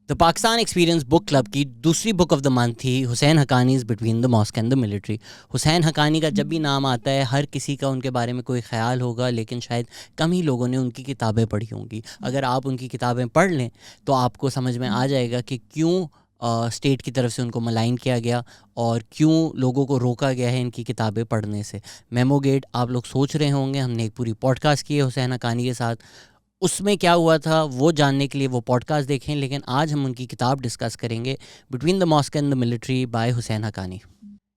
دا Pakistan experience book club کی دوسری book of the month تھی Husain Haqqani between the mosque and the military. Husain Haqqani کا جب بھی نام آتا ہے ہر کسی کا ان کے بارے میں کوئی خیال ہوگا، لیکن شاید کم ہی لوگوں نے ان کی کتابیں پڑھی ہوں گی. اگر آپ ان کی کتابیں پڑھ لیں تو آپ کو سمجھ میں آ جائے گا کہ کیوں اسٹیٹ کی طرف سے ان کو ملائن کیا گیا اور کیوں لوگوں کو روکا گیا ہے ان کی کتابیں پڑھنے سے. میمو گیٹ آپ لوگ سوچ رہے ہوں گے، ہم نے ایک پوری پوڈ کاسٹ کی ہے حسین حقانی کے ساتھ، اس میں کیا ہوا تھا وہ جاننے کے لیے وہ پوڈ کاسٹ دیکھیں. لیکن آج ہم ان کی کتاب ڈسکس کریں گے، between the mosque and the military by Husain Haqqani.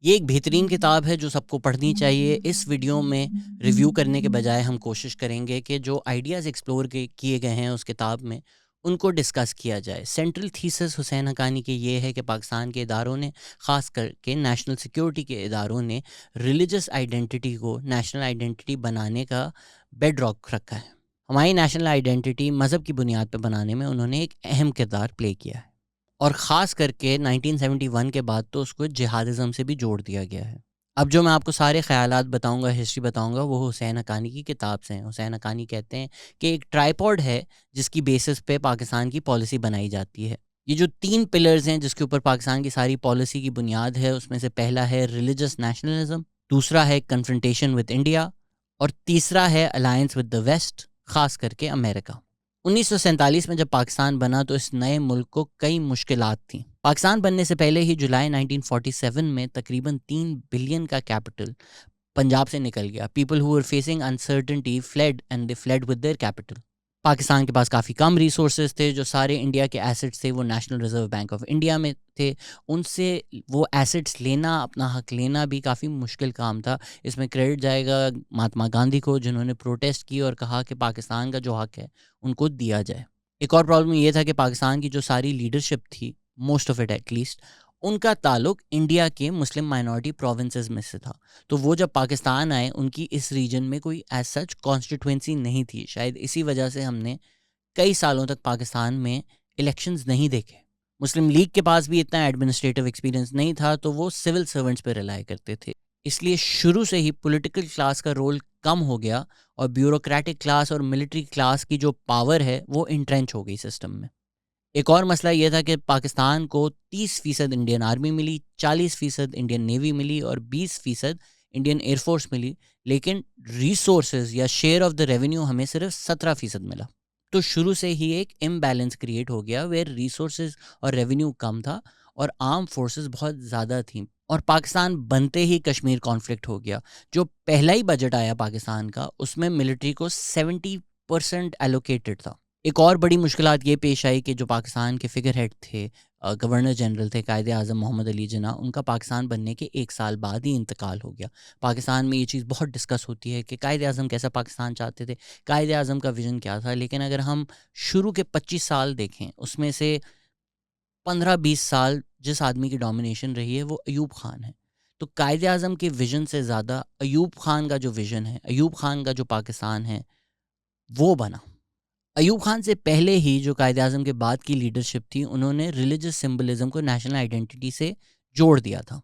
یہ ایک بہترین کتاب ہے جو سب کو پڑھنی چاہیے. اس ویڈیو میں ریویو کرنے کے بجائے ہم کوشش کریں گے کہ جو آئیڈیاز ایکسپلور کیے گئے ہیں اس کتاب میں ان کو ڈسکس کیا جائے. سینٹرل تھیسس حسین حقانی کے یہ ہے کہ پاکستان کے اداروں نے، خاص کر کے نیشنل سیکیورٹی کے اداروں نے، ریلیجس آئیڈینٹی کو نیشنل آئیڈینٹی بنانے کا بیڈ راک رکھا ہے. ہماری نیشنل آئیڈینٹی مذہب کی بنیاد پہ بنانے میں انہوں نے ایک اہم کردار پلے کیا ہے، اور خاص کر کے 1971 کے بعد تو اس کو جہادزم سے بھی جوڑ دیا گیا ہے. اب جو میں آپ کو سارے خیالات بتاؤں گا، ہسٹری بتاؤں گا، وہ حسین حقانی کی کتاب سے ہیں. حسین حقانی کہتے ہیں کہ ایک ٹرائیپوڈ ہے جس کی بیسس پہ پاکستان کی پالیسی بنائی جاتی ہے. یہ جو 3 پلرز ہیں جس کے اوپر پاکستان کی ساری پالیسی کی بنیاد ہے، اس میں سے پہلا ہے ریلیجس نیشنلزم، دوسرا ہے کنفرنٹیشن ود انڈیا، اور تیسرا ہے الائنس ود دا ویسٹ، خاص کر کے امریکہ. 1947 میں جب پاکستان بنا تو اس نئے ملک کو کئی مشکلات تھیں. پاکستان بننے سے پہلے ہی جولائی 1947 میں تقریباً 3 بلین کا کیپٹل پنجاب سے نکل گیا. People who were facing uncertainty fled and they fled with their capital. Pakistan کے پاس کافی کم ریسورسز تھے. جو سارے انڈیا کے ایسٹس تھے وہ national reserve bank of India میں تھے. ان سے وہ ایسٹس لینا، اپنا حق لینا بھی کافی مشکل کام تھا. اس میں کریڈٹ جائے گا مہاتما گاندھی کو، جنہوں نے پروٹیسٹ کی اور کہا کہ پاکستان کا جو حق ہے ان کو دیا جائے. ایک اور پرابلم یہ تھا کہ پاکستان کی جو ساری لیڈرشپ تھی، most of it at least, ان کا تعلق انڈیا کے مسلم مائنورٹی پروونسز میں سے تھا. تو وہ جب پاکستان آئے ان کی اس ریجن میں کوئی ایز سچ کانسٹیٹوئنسی نہیں تھی. شاید اسی وجہ سے ہم نے کئی سالوں تک پاکستان میں الیکشنز نہیں دیکھے. مسلم لیگ کے پاس بھی اتنا ایڈمنسٹریٹو ایکسپیرینس نہیں تھا، تو وہ سول سرونٹس پہ ریلائی کرتے تھے. اس لیے شروع سے ہی پولیٹیکل کلاس کا رول کم ہو گیا، اور بیوروکریٹک کلاس اور ملٹری کلاس کی جو پاور ہے وہ انٹرینچ ہو گئی سسٹم میں. ایک اور مسئلہ یہ تھا کہ پاکستان کو 30% انڈین آرمی ملی، 40% انڈین نیوی ملی اور 20% انڈین ایئر فورس ملی، لیکن ریسورسز یا شیئر آف دا ریونیو ہمیں صرف 17% ملا. تو شروع سے ہی ایک امبیلنس کریٹ ہو گیا، ویئر ریسورسز اور ریونیو کم تھا اور آرم فورسز بہت زیادہ تھیں. اور پاکستان بنتے ہی کشمیر کانفلکٹ ہو گیا. جو پہلا ہی بجٹ آیا پاکستان کا، اس میں ملٹری کو 70% ایلوکیٹڈ تھا. ایک اور بڑی مشکلات یہ پیش آئی کہ جو پاکستان کے فگر ہیڈ تھے، گورنر جنرل تھے قائد اعظم محمد علی جناح، ان کا پاکستان بننے کے 1 سال بعد ہی انتقال ہو گیا. پاکستان میں یہ چیز بہت ڈسکس ہوتی ہے کہ قائد اعظم کیسا پاکستان چاہتے تھے، قائد اعظم کا ویژن کیا تھا. لیکن اگر ہم شروع کے 25 سال دیکھیں، اس میں سے 15-20 سال جس آدمی کی ڈومینیشن رہی ہے وہ ایوب خان ہے. تو قائد اعظم کے ویژن سے زیادہ ایوب خان کا جو ویژن ہے، ایوب خان کا جو پاکستان ہے وہ بنا. ایوب خان سے پہلے ہی جو قائد اعظم کے بعد کی لیڈرشپ تھی، انہوں نے ریلیجس سمبلزم کو نیشنل آئیڈینٹی سے جوڑ دیا تھا.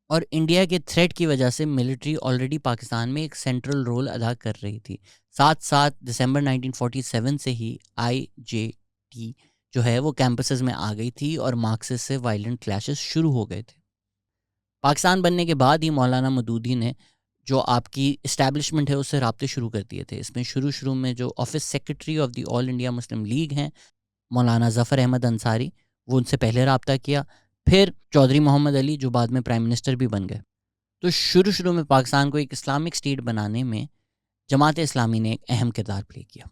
اور انڈیا کے تھریٹ کی وجہ سے ملٹری آلریڈی پاکستان میں ایک سینٹرل رول ادا کر رہی تھی. ساتھ دسمبر 1947 سے ہی IJT جو ہے وہ کیمپسز میں آ گئی تھی اور مارکسسٹ سے وائلنٹ کلیشز شروع ہو گئے تھے. پاکستان بننے کے بعد ہی مولانا مودودی نے جو آپ کی اسٹیبلشمنٹ ہے اس سے رابطے شروع کر دیے تھے. اس میں شروع میں جو office secretary of the all India Muslim league ہیں مولانا ظفر احمد انصاری، وہ ان سے پہلے رابطہ کیا. پھر چودھری محمد علی جو بعد میں پرائم منسٹر بھی بن گئے. تو شروع میں پاکستان کو ایک اسلامک اسٹیٹ بنانے میں جماعت اسلامی نے ایک اہم کردار پلے کیا.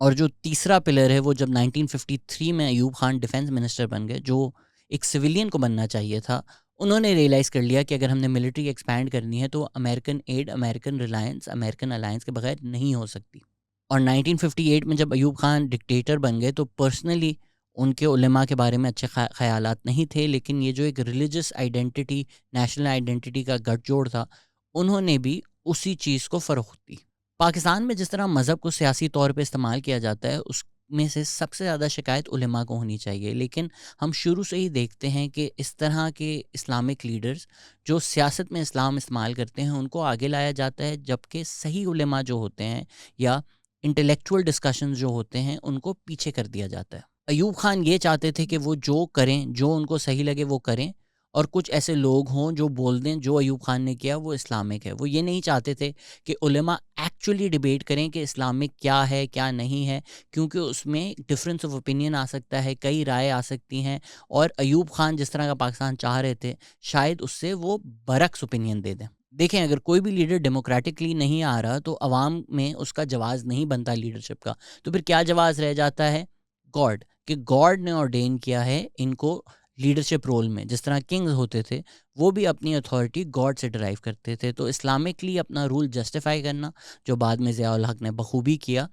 اور جو تیسرا پلر ہے وہ جب 1953 میں ایوب خان ڈیفنس منسٹر بن گئے، جو ایک سویلین کو بننا چاہیے تھا، انہوں نے ریئلائز کر لیا کہ اگر ہم نے ملٹری ایکسپینڈ کرنی ہے تو American aid, American reliance, American alliance کے بغیر نہیں ہو سکتی. اور 1958 میں جب ایوب خان ڈکٹیٹر بن گئے تو پرسنلی ان کے علماء کے بارے میں اچھے خیالات نہیں تھے، لیکن یہ جو ایک ریلیجس آئیڈینٹی، نیشنل آئیڈینٹی کا گٹھ جوڑ تھا، انہوں نے بھی اسی چیز کو فروخت دی. پاکستان میں جس طرح مذہب کو سیاسی طور پہ استعمال کیا جاتا ہے، اس میں سے سب سے زیادہ شکایت علماء کو ہونی چاہیے. لیکن ہم شروع سے ہی دیکھتے ہیں کہ اس طرح کے اسلامک لیڈرز جو سیاست میں اسلام استعمال کرتے ہیں ان کو آگے لایا جاتا ہے، جبکہ صحیح علماء جو ہوتے ہیں یا انٹلیکچوئل ڈسکشنز جو ہوتے ہیں ان کو پیچھے کر دیا جاتا ہے. ایوب خان یہ چاہتے تھے کہ وہ جو کریں، جو ان کو صحیح لگے وہ کریں، اور کچھ ایسے لوگ ہوں جو بول دیں جو ایوب خان نے کیا وہ اسلامک ہے. وہ یہ نہیں چاہتے تھے کہ علماء ایکچولی ڈیبیٹ کریں کہ اسلامک کیا ہے کیا نہیں ہے، کیونکہ اس میں ڈفرینس آف اوپینین آ سکتا ہے، کئی رائے آ سکتی ہیں، اور ایوب خان جس طرح کا پاکستان چاہ رہے تھے شاید اس سے وہ برعکس اوپینین دے دیں. دیکھیں، اگر کوئی بھی لیڈر ڈیموکریٹکلی نہیں آ رہا تو عوام میں اس کا جواز نہیں بنتا لیڈرشپ کا. تو پھر کیا جواز رہ جاتا ہے؟ گاڈ، کہ گاڈ نے آرڈین کیا ہے ان کو لیڈرشپ رول میں. جس طرح کنگز ہوتے تھے وہ بھی اپنی اتھارٹی گاڈ سے ڈرائیو کرتے تھے. تو اسلامکلی اپنا رول جسٹیفائی کرنا، جو بعد میں ضیاء الحق نے بخوبی کیا،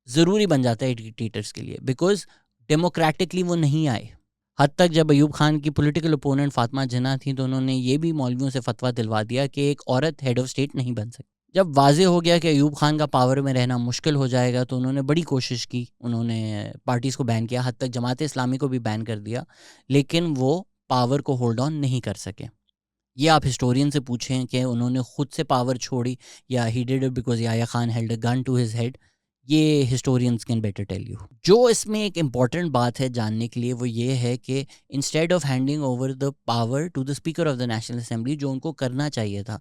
ضروری بن جاتا ہے ڈکٹیٹرز کے لیے، بیکاز ڈیموکریٹکلی وہ نہیں آئے. حد تک جب ایوب خان کی پولیٹیکل اپوننٹ فاطمہ جناح تھیں تو انہوں نے یہ بھی مولویوں سے فتویٰ دلوا دیا کہ ایک عورت ہیڈ آف اسٹیٹ نہیں بن سکتی. جب واضح ہو گیا کہ ایوب خان کا پاور میں رہنا مشکل ہو جائے گا تو انہوں نے بڑی کوشش کی، انہوں نے پارٹیز کو بین کیا، حد تک جماعت اسلامی کو بھی بین کر دیا، لیکن وہ پاور کو ہولڈ آن نہیں کر سکے. یہ آپ ہسٹورین سے پوچھیں کہ انہوں نے خود سے پاور چھوڑی یا he did it because Yahya Khan held a gun to his head. یہ historians can better tell you. جو اس میں ایک امپورٹنٹ بات ہے جاننے کے لیے وہ یہ ہے کہ instead of handing over the power to the speaker of the national assembly, جو ان کو کرنا چاہیے تھا،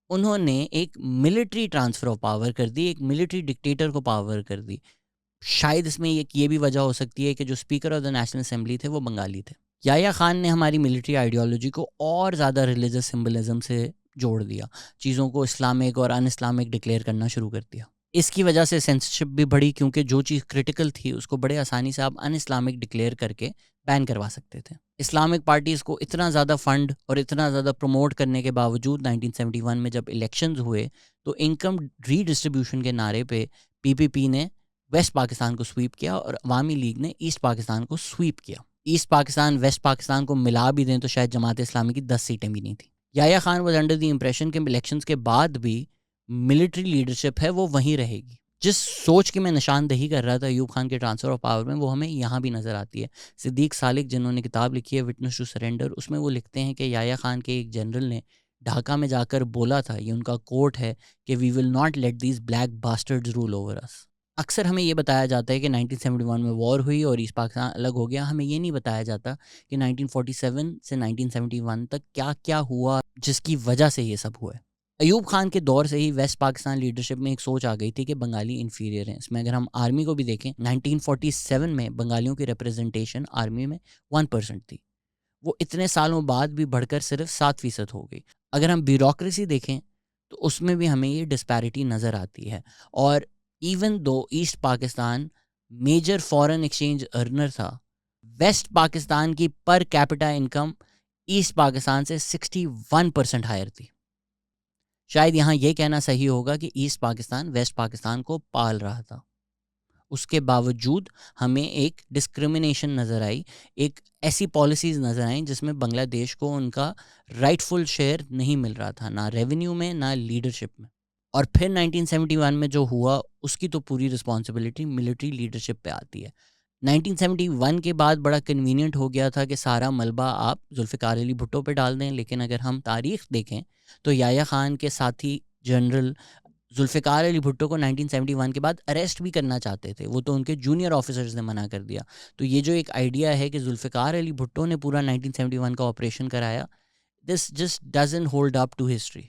انہوں نے ایک ملٹری ٹرانسفر آف پاور کر دی، ایک ملٹری ڈکٹیٹر کو پاور کر دی. شاید اس میں یہ بھی وجہ ہو سکتی ہے کہ جو speaker of the national assembly تھے وہ بنگالی تھے. یحییٰ خان نے ہماری ملٹری آئیڈیالوجی کو اور زیادہ ریلیجس سمبلزم سے جوڑ دیا، چیزوں کو اسلامک اور ان اسلامک ڈکلیئر کرنا شروع کر دیا. اس کی وجہ سے سینسرشپ بھی بڑھی، کیونکہ جو چیز کرٹیکل تھی اس کو بڑے آسانی سے آپ ان اسلامک ڈکلیئر کر کے بین کروا سکتے تھے. اسلامک پارٹیز کو اتنا زیادہ فنڈ اور اتنا زیادہ پروموٹ کرنے کے باوجود 1971 میں جب الیکشنز ہوئے تو انکم ری ڈسٹریبیوشن کے نعرے پہ پی پی نے ویسٹ پاکستان کو سویپ کیا اور عوامی لیگ نے ایسٹ پاکستان کو سویپ کیا. ایسٹ پاکستان ویسٹ پاکستان کو ملا بھی دیں تو شاید جماعت اسلامی کی 10 سیٹیں بھی نہیں تھیں. Yahya Khan was under the impression کہ الیکشنز کے بعد بھی ملٹری لیڈرشپ ہے وہ وہیں رہے گی. جس سوچ کی میں نشاندہی کر رہا تھا ایوب خان کے ٹرانسفر آف پاور میں، وہ ہمیں یہاں بھی نظر آتی ہے. صدیق سالک جنہوں نے کتاب لکھی ہے وٹنس ٹو سرنڈر، اس میں وہ لکھتے ہیں کہ یحییٰ خان کے ایک جنرل نے ڈھاکہ میں جا کر بولا تھا، یہ ان کا کوٹ ہے، کہ we will not let these black bastards rule over us. اکثر ہمیں یہ بتایا جاتا ہے کہ 1971 میں وار ہوئی اور ایسٹ پاکستان الگ ہو گیا. ہمیں یہ نہیں بتایا جاتا کہ 1947 سے 1971 تک کیا کیا ہوا جس کی وجہ سے یہ سب ہوا ہے. ایوب خان کے دور سے ہی ویسٹ پاکستان لیڈرشپ میں ایک سوچ آ گئی تھی کہ بنگالی انفیریئر ہیں. اس میں اگر ہم آرمی کو بھی دیکھیں، 1947 میں بنگالیوں کی ریپرزنٹیشن آرمی میں 1% تھی، وہ اتنے سالوں بعد بھی بڑھ کر صرف 7% ہو گئی. اگر ہم بیوروکریسی دیکھیں تو اس میں بھی ہمیں یہ ڈسپیرٹی نظر آتی ہے. اور even though East Pakistan major foreign exchange earner تھا، ویسٹ پاکستان کی per capita income East Pakistan سے 61% ہائر تھی. شاید یہاں یہ کہنا صحیح ہوگا کہ ایسٹ پاکستان ویسٹ پاکستان کو پال رہا تھا. اس کے باوجود ہمیں ایک ڈسکرمنیشن نظر آئی، ایک ایسی پالیسیز نظر آئیں جس میں بنگلہ دیش کو ان کا رائٹ فل شیئر نہیں مل رہا تھا، نہ ریونیو میں نہ لیڈرشپ میں. اور پھر 1971 میں جو ہوا اس کی تو پوری رسپانسبلٹی ملٹری لیڈرشپ پہ آتی ہے. 1971 کے بعد بڑا کنوینئنٹ ہو گیا تھا کہ سارا ملبہ آپ ذوالفقار علی بھٹو پہ ڈال دیں، لیکن اگر ہم تاریخ دیکھیں تو یحییٰ خان کے ساتھی جنرل ذوالفقار علی بھٹو کو 1971 کے بعد اریسٹ بھی کرنا چاہتے تھے، وہ تو ان کے جونیئر آفیسرز نے منع کر دیا. تو یہ جو ایک آئیڈیا ہے کہ ذوالفقار علی بھٹو نے پورا 1971 کا آپریشن کرایا، this just doesn't hold up to history.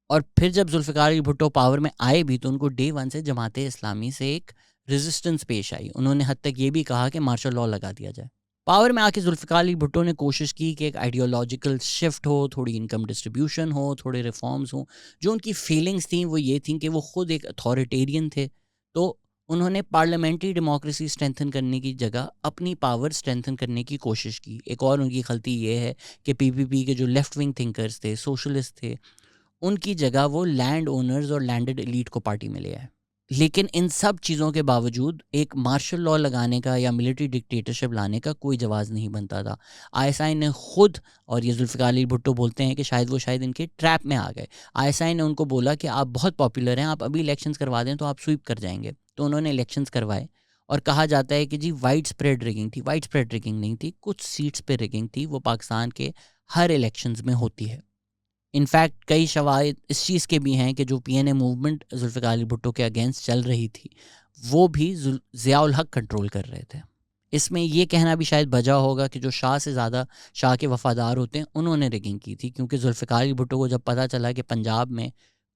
اور پھر جب ذوالفقار علی بھٹو پاور میں آئے بھی تو ان کو ڈے ون سے جماعت اسلامی سے ایک ریزسٹنس پیش آئی. انہوں نے حد تک یہ بھی کہا کہ مارشل لاء لگا دیا جائے. پاور میں آ کے ذوالفقار علی بھٹو نے کوشش کی کہ ایک آئیڈیولوجیکل شفٹ ہو، تھوڑی انکم ڈسٹریبیوشن ہو، تھوڑے ریفارمز ہوں. جو ان کی فیلنگز تھیں وہ یہ تھیں کہ وہ خود ایک اتھارٹیرین تھے، تو انہوں نے پارلیمنٹری ڈیموکریسی اسٹرینتھن کرنے کی جگہ اپنی پاور اسٹرینتھن کرنے کی کوشش کی. ایک اور ان کی غلطی یہ ہے کہ پی کے جو لیفٹ ونگ تھنکرز تھے، سوشلسٹ تھے، ان کی جگہ وہ لینڈ اونرز اور لینڈڈ ایلیٹ کو پارٹی میں لے آئے. لیکن ان سب چیزوں کے باوجود ایک مارشل لاء لگانے کا یا ملٹری ڈکٹیٹرشپ لانے کا کوئی جواز نہیں بنتا تھا. آئی ایس آئی نے خود، اور یہ ذوالفقار علی بھٹو بولتے ہیں کہ شاید ان کے ٹریپ میں آ گئے. آئی ایس آئی نے ان کو بولا کہ آپ بہت پاپولر ہیں، آپ ابھی الیکشنز کروا دیں تو آپ سویپ کر جائیں گے. تو انہوں نے الیکشنز کروائے اور کہا جاتا ہے کہ جی وائڈ اسپریڈ ریگنگ تھی. وائڈ اسپریڈ ریگنگ نہیں تھی، کچھ سیٹس پہ ریگنگ تھی. وہ پاکستان کے ہر الیکشنز میں ہوتی ہے. انفیکٹ کئی شواہد اس چیز کے بھی ہیں کہ جو پی N a movement Zulfiqar Ali Bhutto کے اگینسٹ چل رہی تھی وہ بھی ضیاء الحق کنٹرول کر رہے تھے. اس میں یہ کہنا بھی شاید بجا ہوگا کہ جو شاہ سے زیادہ شاہ کے وفادار ہوتے ہیں انہوں نے ریگنگ کی تھی، کیونکہ ذوالفقار علی بھٹو کو جب پتہ چلا کہ پنجاب میں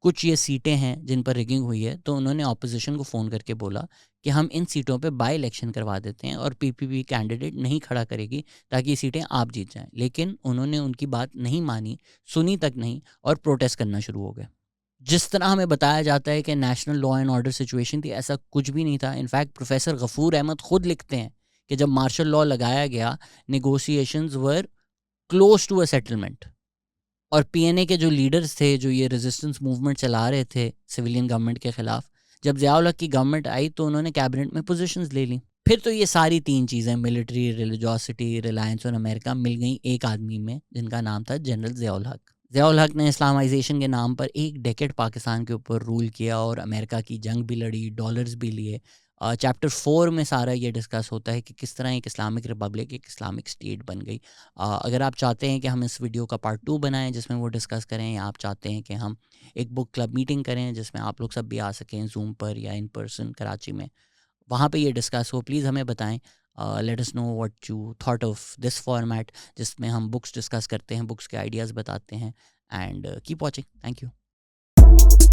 کچھ یہ سیٹیں ہیں جن پر ریگنگ ہوئی ہے، تو انہوں نے اپوزیشن کو فون کر کے بولا کہ ہم ان سیٹوں پہ بائی الیکشن کروا دیتے ہیں اور پی پی پی کینڈیڈیٹ نہیں کھڑا کرے گی تاکہ یہ سیٹیں آپ جیت جائیں. لیکن انہوں نے ان کی بات نہیں مانی، سنی تک نہیں، اور پروٹیسٹ کرنا شروع ہو گئے. جس طرح ہمیں بتایا جاتا ہے کہ national law and order situation تھی، ایسا کچھ بھی نہیں تھا. انفیکٹ پروفیسر غفور احمد خود لکھتے ہیں کہ جب مارشل لا لگایا گیا، negotiations were close to a settlement. اور پی این اے کے جو لیڈرز تھے، جو یہ ریزسٹنس موومنٹ چلا رہے تھے سویلین گورنمنٹ کے خلاف، جب ضیاء الحق کی گورنمنٹ آئی تو انہوں نے کیبنٹ میں پوزیشنز لے لیں. پھر تو یہ ساری تین چیزیں، ملٹری، ریلیجوسٹی، ریلائنس اور امریکہ، مل گئیں ایک آدمی میں جن کا نام تھا جنرل ضیاء الحق. ضیاء الحق نے اسلامائزیشن کے نام پر ایک ڈیکیڈ پاکستان کے اوپر رول کیا اور امریکہ کی جنگ بھی لڑی، ڈالرز بھی لیے. چیپٹر 4 میں سارا یہ ڈسکس ہوتا ہے کہ کس طرح ایک اسلامک ریپبلک ایک اسلامک اسٹیٹ بن گئی. اگر آپ چاہتے ہیں کہ ہم اس ویڈیو کا پارٹ 2 بنائیں جس میں وہ ڈسکس کریں، یا آپ چاہتے ہیں کہ ہم ایک بک کلب میٹنگ کریں جس میں آپ لوگ سب بھی آ سکیں زوم پر یا ان پرسن کراچی میں، وہاں پہ یہ ڈسکس ہو، پلیز ہمیں بتائیں. Let us know what you thought of this format, جس میں ہم بکس ڈسکس کرتے ہیں، بکس کے آئیڈیاز بتاتے ہیں. And keep watching. Thank you.